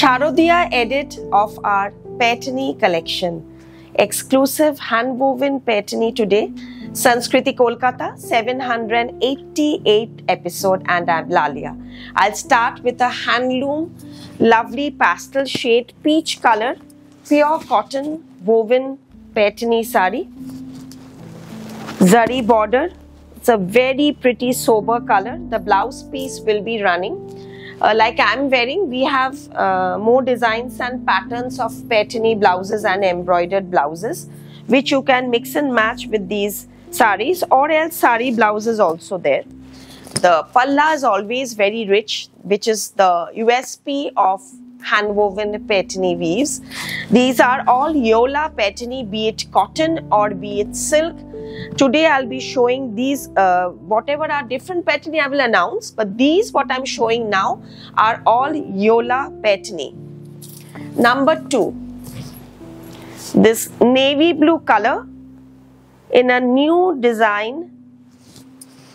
Sharodiya edit of our Paitani collection. Exclusive hand-woven Paitani today. Sanskriti Kolkata, 788 episode, and I'm Lalia. I'll start with a handloom, lovely pastel shade, peach color, pure cotton woven Paitani sari. Zari border. It's a very pretty sober color. The blouse piece will be running. Like I'm wearing, we have more designs and patterns of Paitani blouses and embroidered blouses, which you can mix and match with these saris, or else sari blouses also there. The palla is always very rich, which is the USP of hand-woven Paitani weaves. These are all Yola Paitani, be it cotton or be it silk. Today I'll be showing these, whatever are different Paitani I will announce, but these what I'm showing now are all Yola Paitani. Number 2, this navy blue color in a new design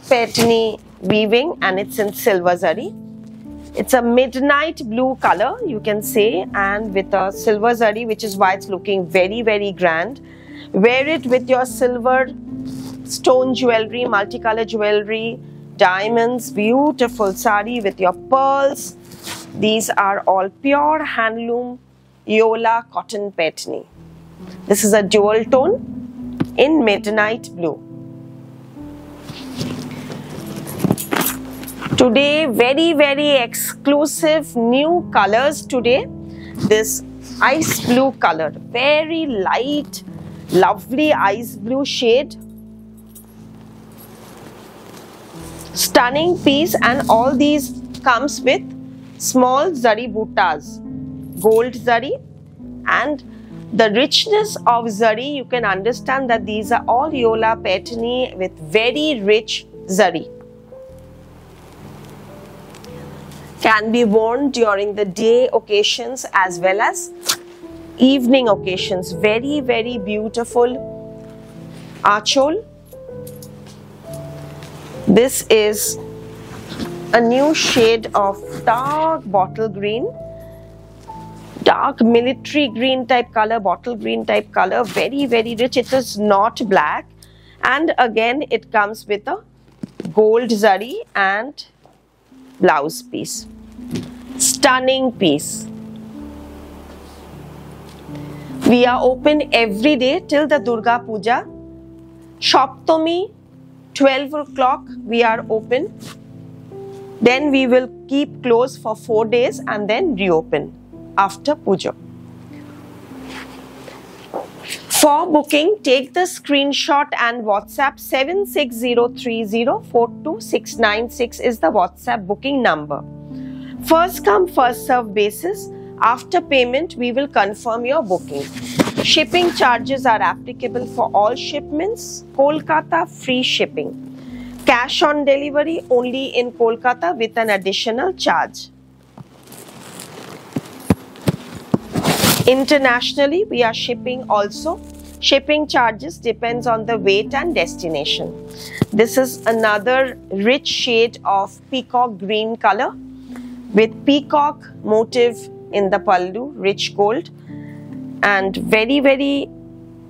Paitani weaving, and it's in silver zari. It's a midnight blue color, you can say, and with a silver zari, which is why it's looking very, very grand. Wear it with your silver stone jewelry, multicolor jewelry, diamonds, beautiful sari with your pearls. These are all pure handloom Yola cotton Paitani. This is a dual tone in midnight blue. Today, very, very exclusive new colors today. This ice blue color, very light, lovely ice blue shade. Stunning piece, and all these comes with small zari buttas, gold zari, and the richness of zari, you can understand that these are all Yola Paitani with very rich zari. Can be worn during the day occasions as well as evening occasions. Very, very beautiful achol. This is a new shade of dark bottle green, dark military green type color, bottle green type color, very, very rich. It is not black, and again it comes with a gold zari and blouse piece. Stunning piece. We are open every day till the Durga Puja. Shoptami, 12 o'clock we are open. Then we will keep closed for 4 days and then reopen after Puja. For booking, take the screenshot and WhatsApp. 76030429696 is the WhatsApp booking number. First come, first serve basis. After payment, we will confirm your booking. Shipping charges are applicable for all shipments. Kolkata free shipping. Cash on delivery only in Kolkata with an additional charge. Internationally, we are shipping also. Shipping charges depends on the weight and destination. This is another rich shade of peacock green color with peacock motive in the pallu, rich gold, and very, very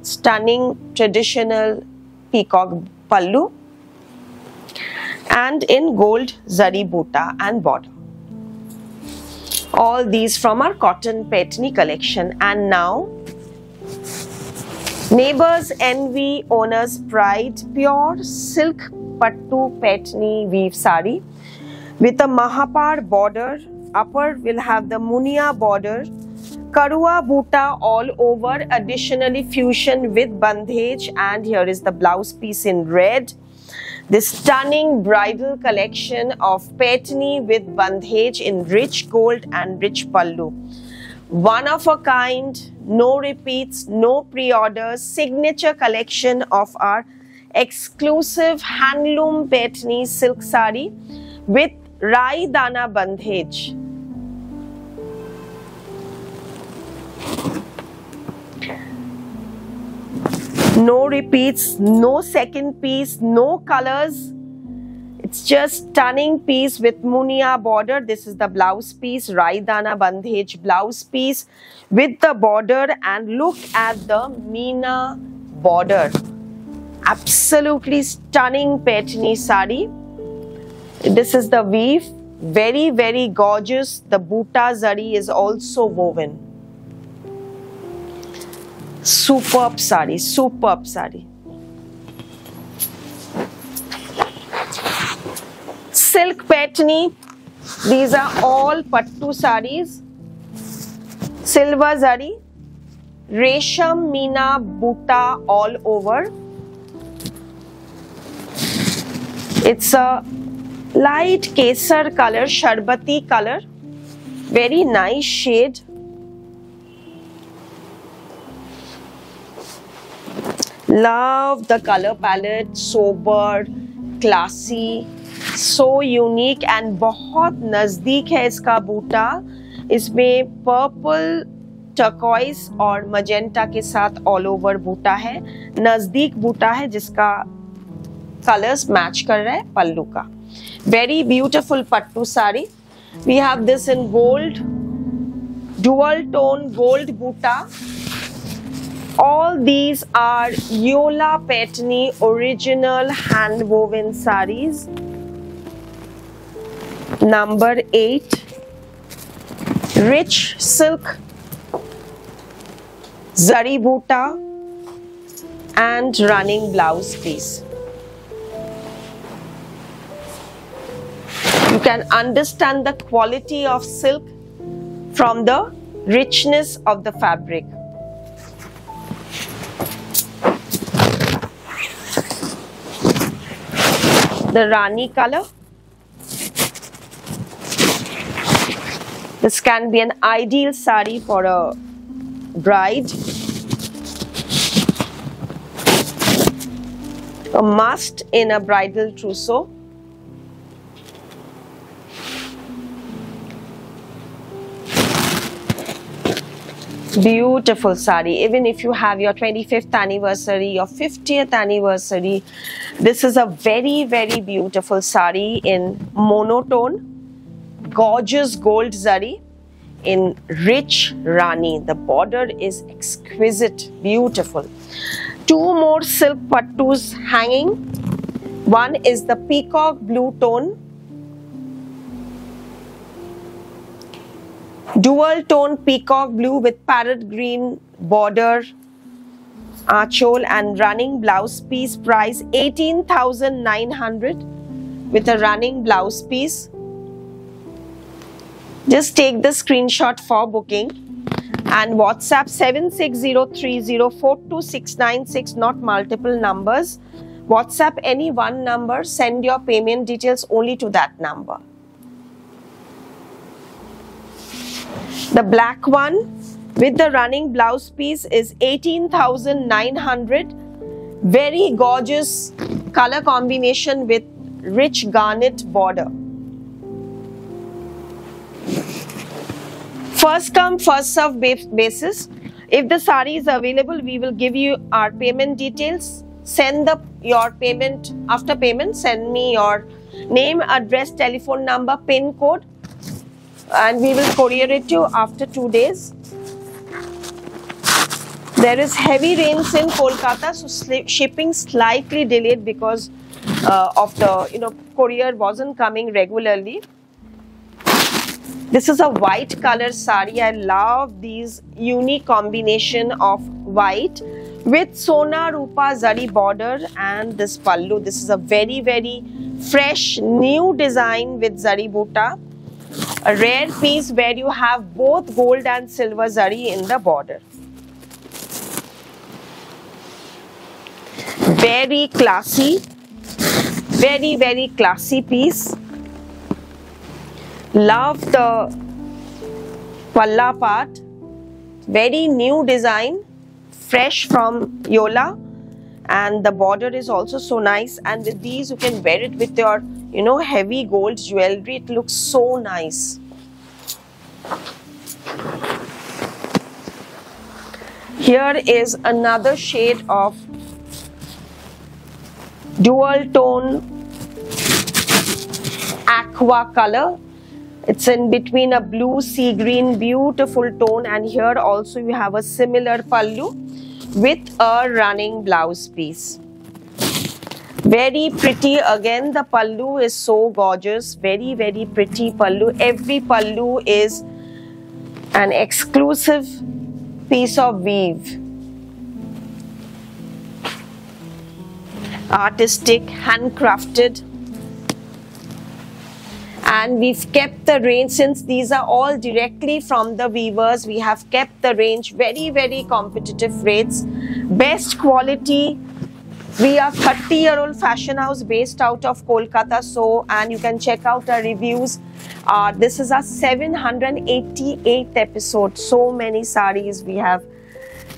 stunning traditional peacock pallu, and in gold zari butta and border. All these from our cotton Paitani collection. And now, neighbors envy, owners pride, pure silk pattu Paitani weave sari with a Mahapar border. Upper will have the Munia border, Karua Butta all over, additionally fusion with bandhej, and here is the blouse piece in red. This stunning bridal collection of Paitani with bandhej in rich gold and rich pallu. One of a kind, no repeats, no pre-orders, signature collection of our exclusive handloom Paitani silk sari with Rai Dana bandhej. No repeats, no second piece, no colors. It's just stunning piece with munia border. This is the blouse piece, Raidana bandhej blouse piece with the border, and look at the Meena border. Absolutely stunning Paithani sari. This is the weave, very, very gorgeous. The Buta zari is also woven. Superb sari, superb sari. Silk Paithani, these are all pattu saris. Silver zari, Resham Meena Buta all over. It's a light kesar color, sharbati color, very nice shade. Love the color palette, sober, classy, so unique, and बहुत नजदीक है इसका बूटा. इसमें purple, turquoise और magenta के साथ all over बूटा है. नजदीक बूटा है जिसका कलर्स मैच कर रहा है पल्लू का. Very beautiful pattu sari. We have this in gold, dual tone gold buta. All these are Yola Paithani original hand woven saris. Number 8, rich silk zari buta and running blouse piece. You can understand the quality of silk from the richness of the fabric. The Rani color. This can be an ideal sari for a bride. A must in a bridal trousseau. Beautiful sari. Even if you have your 25th anniversary, your 50th anniversary, this is a very, very beautiful sari in monotone, gorgeous gold zari in rich Rani. The border is exquisite, beautiful. Two more silk pattus hanging. One is the peacock blue tone, dual tone peacock blue with parrot green border, achol and running blouse piece. Price 18,900 with a running blouse piece. Just take the screenshot for booking and WhatsApp 76030429696, not multiple numbers. WhatsApp any one number, send your payment details only to that number. The black one with the running blouse piece is 18,900. Very gorgeous color combination with rich garnet border. First come, first serve basis. If the sari is available, we will give you our payment details. Send your payment. After payment, send me your name, address, telephone number, PIN code, and we will courier it to you after 2 days. There is heavy rains in Kolkata, so shipping slightly delayed because of the courier wasn't coming regularly. This is a white color sari. I love these unique combination of white with Sona Rupa zari border and this pallu. This is a very, very fresh new design with zari buta. A rare piece where you have both gold and silver zari in the border. Very classy, very, very classy piece. Love the palla part. Very new design, fresh from Yola, and the border is also so nice. And with these, you can wear it with your heavy gold jewelry. It looks so nice. Here is another shade of dual tone aqua color. It's in between a blue, sea green, beautiful tone, and here also you have a similar pallu with a running blouse piece. Very pretty. Again, the pallu is so gorgeous. Very, very pretty pallu. Every pallu is an exclusive piece of weave. Artistic, handcrafted. And we've kept the range, since these are all directly from the weavers, we have kept the range very, very competitive rates. Best quality. We are 30-year-old fashion house based out of Kolkata, and you can check out our reviews. This is our 788th episode. So many sarees we have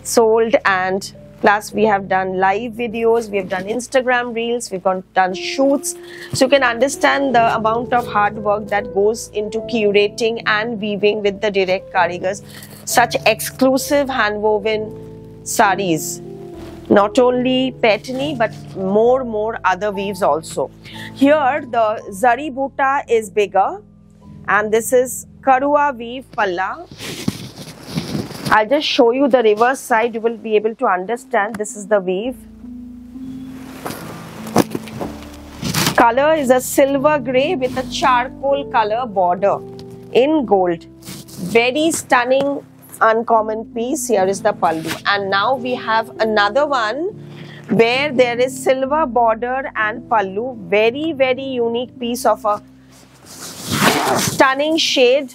sold, and plus we have done live videos, we have done Instagram reels, we've done shoots. So you can understand the amount of hard work that goes into curating and weaving with the direct karigars such exclusive hand-woven sarees. Not only Paithani but more other weaves also. Here the Zari Buta is bigger, and this is Karua weave palla. I'll just show you the reverse side, you will be able to understand. This is the weave. Color is a silver grey with a charcoal color border in gold. Very stunning, uncommon piece. Here is the pallu, and now we have another one where there is silver border and pallu. Very, very unique piece of a stunning shade.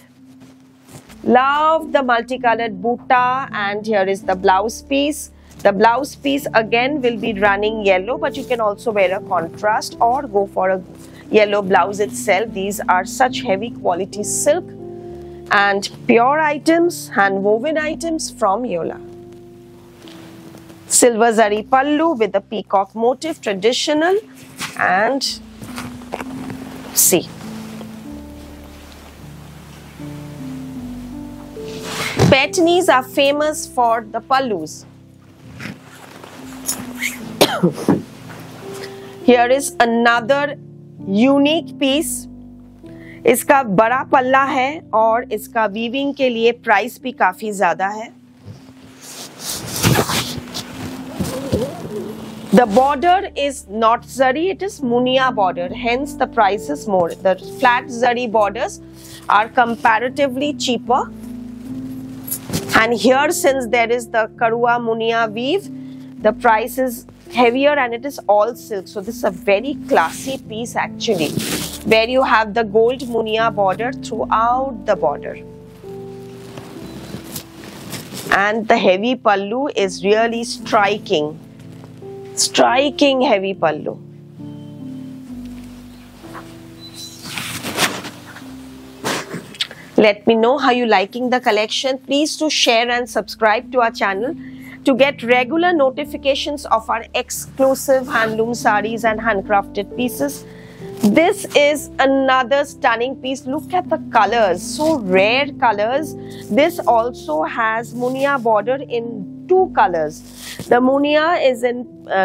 Love the multicolored buta, and here is the blouse piece. The blouse piece again will be running yellow, but you can also wear a contrast or go for a yellow blouse itself. These are such heavy quality silk and pure items, hand woven items from Yola. Silver zari pallu with the peacock motif, traditional, and see. Paithnis are famous for the pallus. Here is another unique piece. इसका बड़ा पल्ला है और इसका weaving के लिए price भी काफी ज्यादा है. The border is not zari, it is munia border, hence the price is more. The flat zari borders are comparatively cheaper. And here, since there is the Karua Munia weave, the price is heavier and it is all silk. So this is a very classy piece actually, where you have the gold Munia border throughout the border. And the heavy pallu is really striking. Striking heavy pallu. Let me know how you liking the collection. Please do share and subscribe to our channel to get regular notifications of our exclusive handloom sarees and handcrafted pieces. This is another stunning piece. Look at the colors, so rare colors. This also has munia border in two colors. The munia is in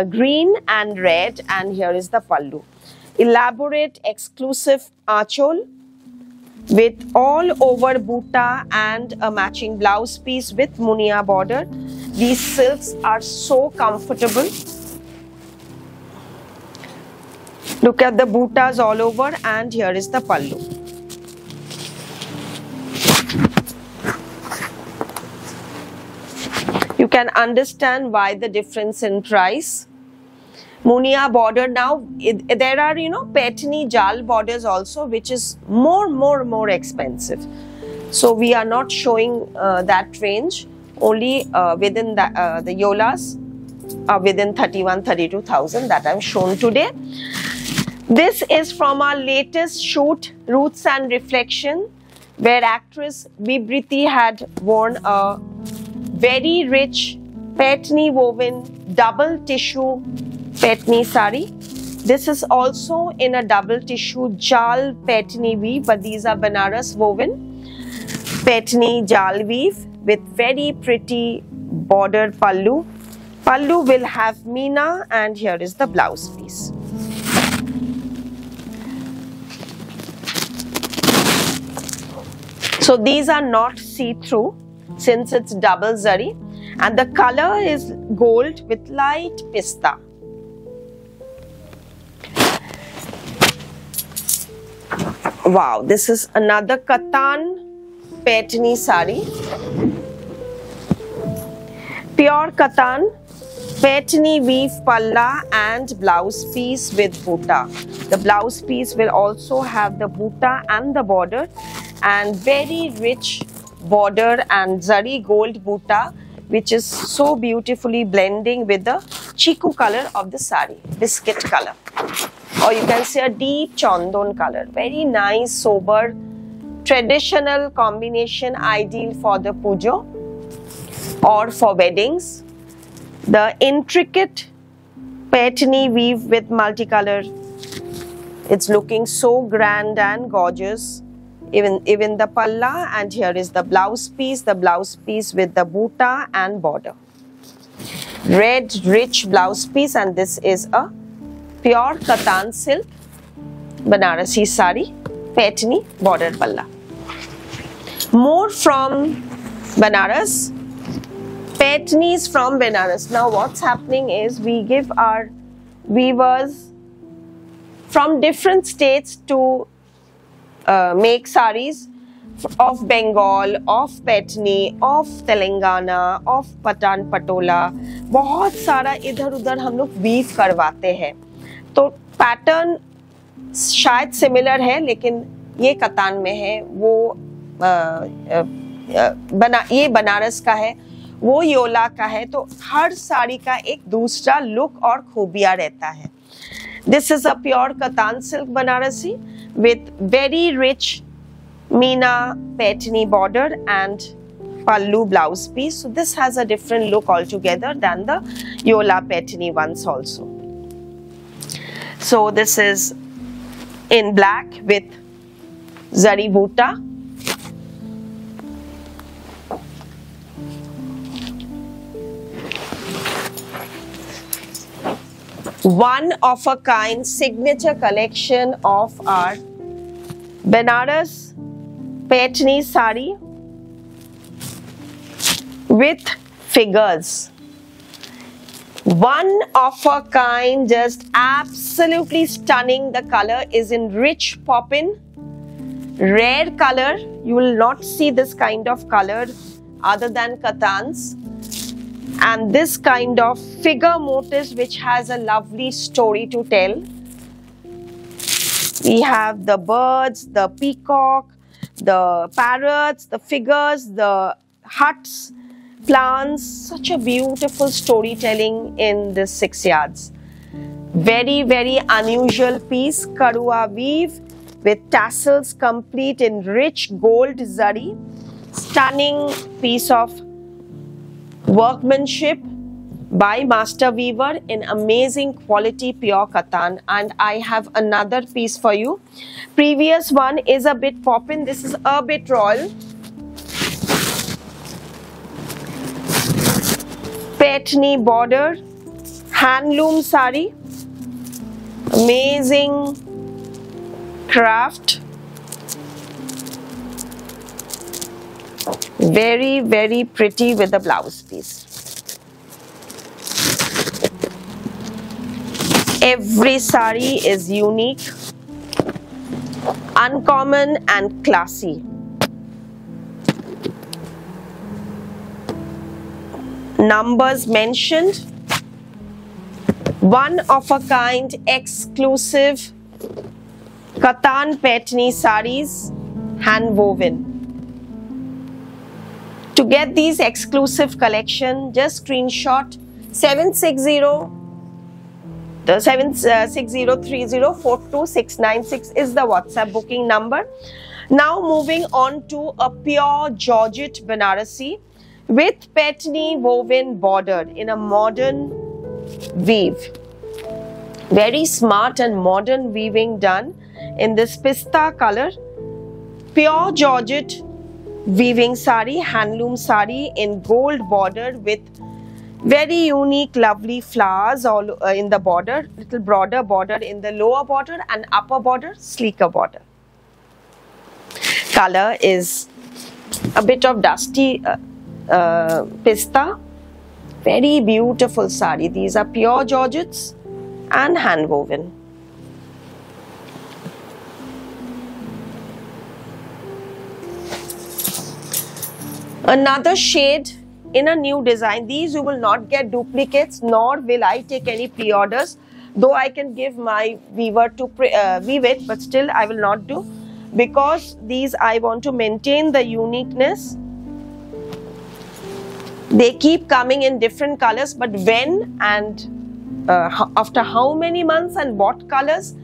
green and red, and here is the pallu. Elaborate exclusive achol with all over buta and a matching blouse piece with munia border. These silks are so comfortable. Look at the butas all over, and here is the pallu. You can understand why the difference in price. Munia border now, there are, Paithani jal borders also, which is more expensive. So we are not showing that range, only within the Yolas within 31,000-32,000 that I've shown today. This is from our latest shoot, Roots and Reflection, where actress Vibriti had worn a very rich Paithani woven double tissue Paithani sari. This is also in a double tissue jal Paithani weave, but these are Banaras woven Paithani jal weave with very pretty bordered pallu. Pallu will have Meena, and here is the blouse piece. So these are not see-through since it's double zari, and the color is gold with light pista. Wow, this is another Katan Paithani sari. Pure Katan Paithani weave palla and blouse piece with butta. The blouse piece will also have the butta and the border, and very rich border and zari gold butta, which is so beautifully blending with the chiku color of the sari, biscuit color, or you can say a deep chandon color. Very nice, sober, traditional combination, ideal for the pujo or for weddings. The intricate Paithani weave with multicolor, it's looking so grand and gorgeous. Even the palla, and here is the blouse piece with the butta and border. Red rich blouse piece, and this is a pure Katan silk Banarasi sari, Paithani border palla. More from Banaras. Paithnis from Benares. Now what's happening is we give our weavers from different states to make saris of Bengal, of Paithni, of Telangana, of Patan Patola. बहुत सारा इधर उधर हम लोग weave करवाते हैं. तो pattern शायद सिमिलर है, लेकिन ये कतान में है, वो ये बनारस का है, वो योला का है. तो हर साड़ी का एक दूसरा लुक और खूबियां रहता है. This is a pure Katan silk Banarasi with very rich Meena Paithani border and pallu blouse piece. So this has a different look altogether than the Yola Paithani ones also. So this is in black with zari butta. One of a kind signature collection of our Benares Paithani sari with figures. One of a kind, just absolutely stunning. The color is in rich poppin, rare color. You will not see this kind of color other than Katans. And this kind of figure motifs which has a lovely story to tell. We have the birds, the peacock, the parrots, the figures, the huts, plants. Such a beautiful storytelling in this 6 yards. Very, very unusual piece. Karua weave with tassels complete in rich gold zari. Stunning piece of workmanship by master weaver in amazing quality pure Katan. And I have another piece for you. Previous one is a bit poppin'. This is a bit royal. Paithani border, handloom sari. Amazing craft. Very, very pretty with the blouse piece. Every sari is unique, uncommon and classy. Numbers mentioned. One of a kind exclusive Katan Paithani saris, hand woven. To get these exclusive collection, just screenshot 760304269 is the WhatsApp booking number. Now moving on to a pure Georgette Banarasi with Paithani woven border in a modern weave. Very smart and modern weaving done in this pista color. Pure Georgette weaving sari, handloom sari in gold border with very unique lovely flowers all in the border, little broader border in the lower border and upper border, sleeker border. Color is a bit of dusty pista. Very beautiful sari. These are pure georgettes and hand woven. Another shade in a new design. These you will not get duplicates, nor will I take any pre-orders, though I can give my weaver to weave it, but still I will not do, because these I want to maintain the uniqueness. They keep coming in different colors, but when and after how many months and what colors,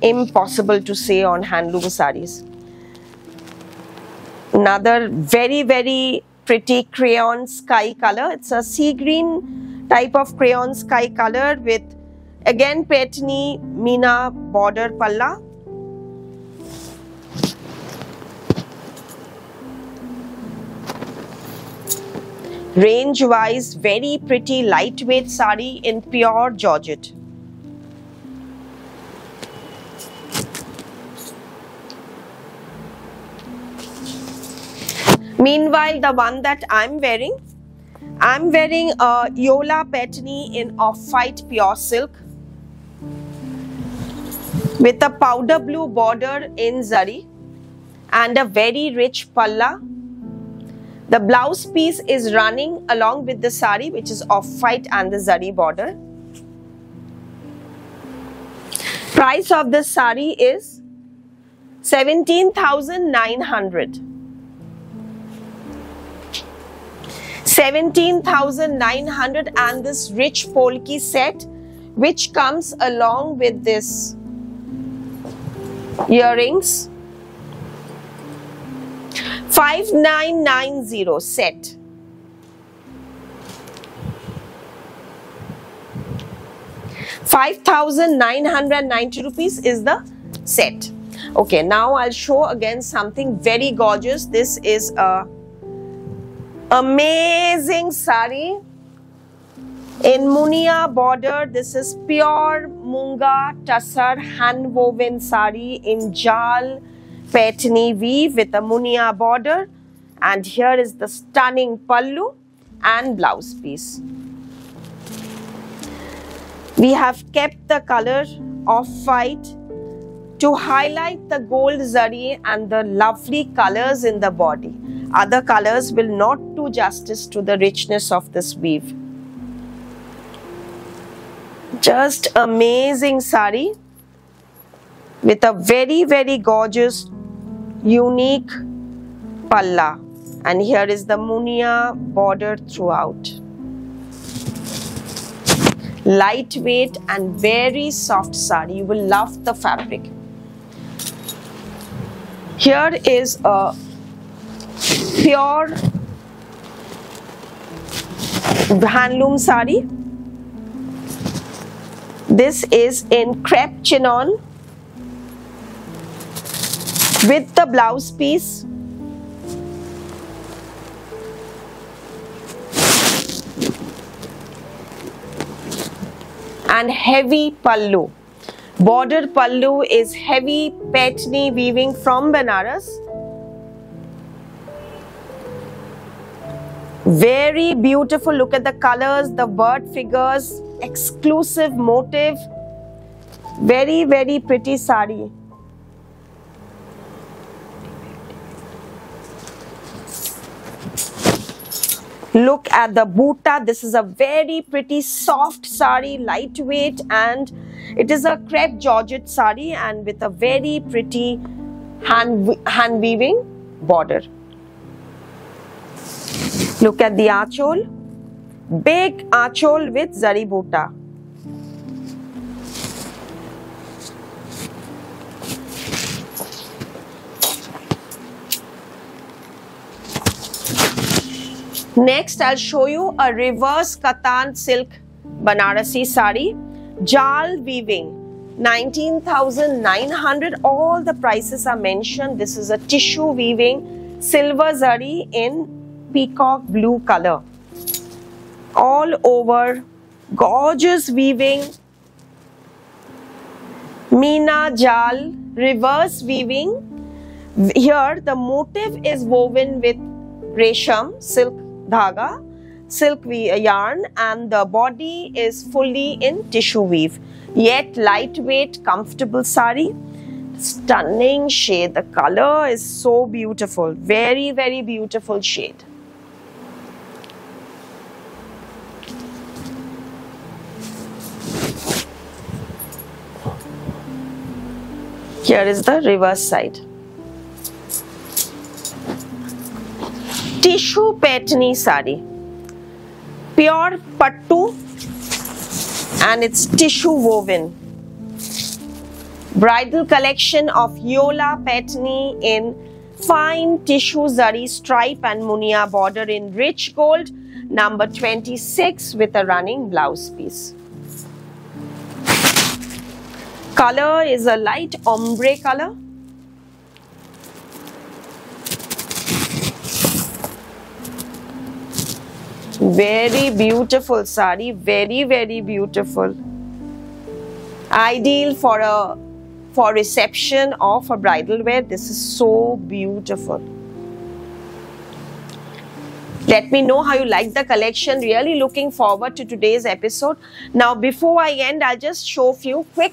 impossible to say on handloom saris. Another very, very pretty crayon sky color. It's a sea green type of crayon sky color with again Petni Meena border palla. Range wise, very pretty lightweight sari in pure georgette. Meanwhile, the one that I'm wearing a Yola Petni in off-white pure silk with a powder blue border in zari and a very rich palla. The blouse piece is running along with the sari, which is off-white and the zari border. Price of this sari is 17,900. 17,900, and this rich polki set which comes along with this earrings. 5,990 set. ₹5,990 is the set. Okay, now I'll show again something very gorgeous. This is a amazing sari in Munia border. This is pure Munga Tassar hand woven sari in Jal Petni weave with a Munia border, and here is the stunning pallu and blouse piece. We have kept the color off-white to highlight the gold zari and the lovely colors in the body. Other colors will not do justice to the richness of this weave. Just amazing sari with a very, very gorgeous, unique palla. And here is the Munia border throughout. Lightweight and very soft sari. You will love the fabric. Here is a pure handloom sari. This is in crepe chignon with the blouse piece. And heavy pallu. Border pallu is heavy Petni weaving from Benares. Very beautiful. Look at the colors, the bird figures, exclusive motif. Very, very pretty sari. Look at the buta. This is a very pretty soft sari, lightweight, and it is a crepe georgette sari and with a very pretty hand weaving border. Look at the achol, big achol with zari buta. Next, I'll show you a reverse Katan silk Banarasi sari, Jal weaving, 19,900. All the prices are mentioned. This is a tissue weaving, silver zari in peacock blue color. All over, gorgeous weaving, Meena Jal, reverse weaving, Here the motif is woven with resham, silk dhaga, silk yarn, and the body is fully in tissue weave. Yet lightweight, comfortable sari. Stunning shade. The color is so beautiful. Very, very beautiful shade. Here is the reverse side. Tissue Paitani sari. Pure pattu and it's tissue woven. Bridal collection of Yola Paitani in fine tissue zari stripe and munia border in rich gold, number 26 with a running blouse piece. Color is a light ombre color. Very beautiful sari, very, very beautiful. Ideal for reception or for bridal wear. This is so beautiful. Let me know how you like the collection. Really looking forward to today's episode. Now, before I end, I'll just show a few quick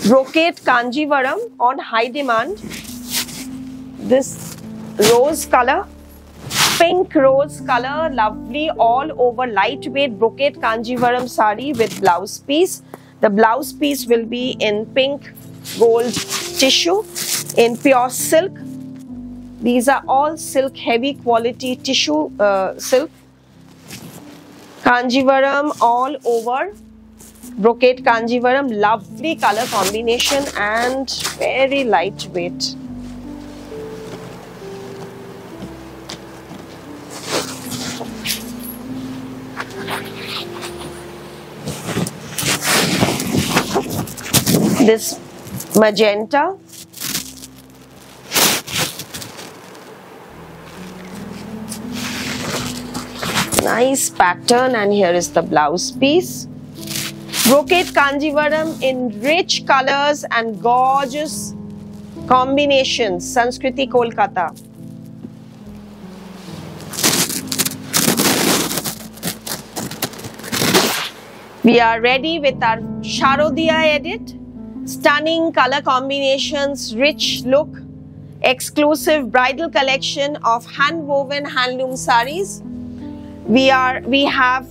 brocade Kanjivaram on high demand. This rose color, pink rose color, lovely all over lightweight brocade Kanjivaram sari with blouse piece. The blouse piece will be in pink gold tissue in pure silk. These are all silk, heavy quality tissue silk. Kanjivaram all over. Brocade Kanjivaram, lovely color combination and very lightweight. This magenta. Nice pattern, and here is the blouse piece. Brocade Kanjivaram in rich colors and gorgeous combinations. Sanskriti Kolkata. We are ready with our Sharodiya edit. Stunning color combinations, rich look, exclusive bridal collection of hand-woven handloom saris. We have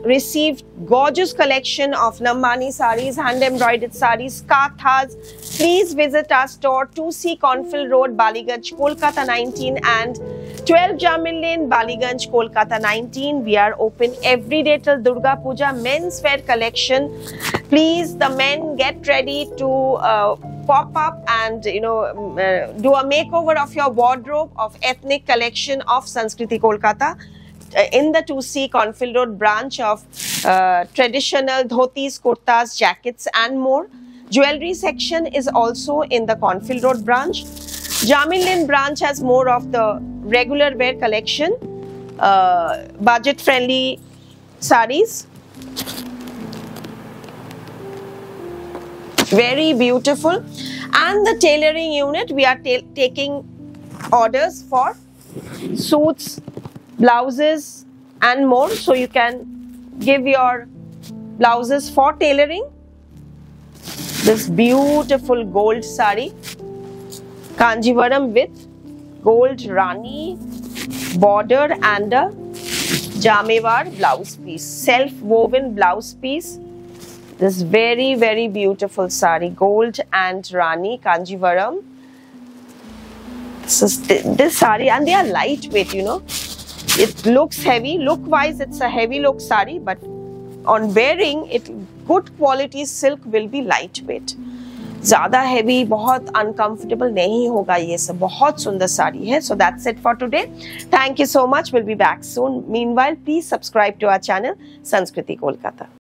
received gorgeous collection of Lambani saris, hand-embroidered saris, kathas. Please visit our store 2C Cornfield Road, Ballygunge, Kolkata 19 and 12 Jamil Lane, Ballygunge, Kolkata 19. We are open every day till Durga Puja. Men's wear collection. Please, the men, get ready to pop up and do a makeover of your wardrobe of ethnic collection of Sanskriti Kolkata in the 2C Cornfield Road branch of traditional dhotis, kurtas, jackets and more. Jewelry section is also in the Cornfield Road branch. Jamil Lane branch has more of the regular wear collection, budget friendly saris. Very beautiful. And the tailoring unit, we are taking orders for suits, blouses and more, so you can give your blouses for tailoring. This beautiful gold sari, Kanjivaram with gold Rani border and a Jamewar blouse piece, self-woven blouse piece. This very, very beautiful sari, gold and Rani Kanjivaram. This sari, and they are lightweight, It looks heavy. Look-wise, it's a heavy look sari, but on wearing it, good quality silk will be lightweight. ज़्यादा heavy, बहुत uncomfortable नहीं होगा ये सब. बहुत सुंदर साड़ी है. So that's it for today. Thank you so much. We'll be back soon. Meanwhile, please subscribe to our channel, Sanskriti Kolkata.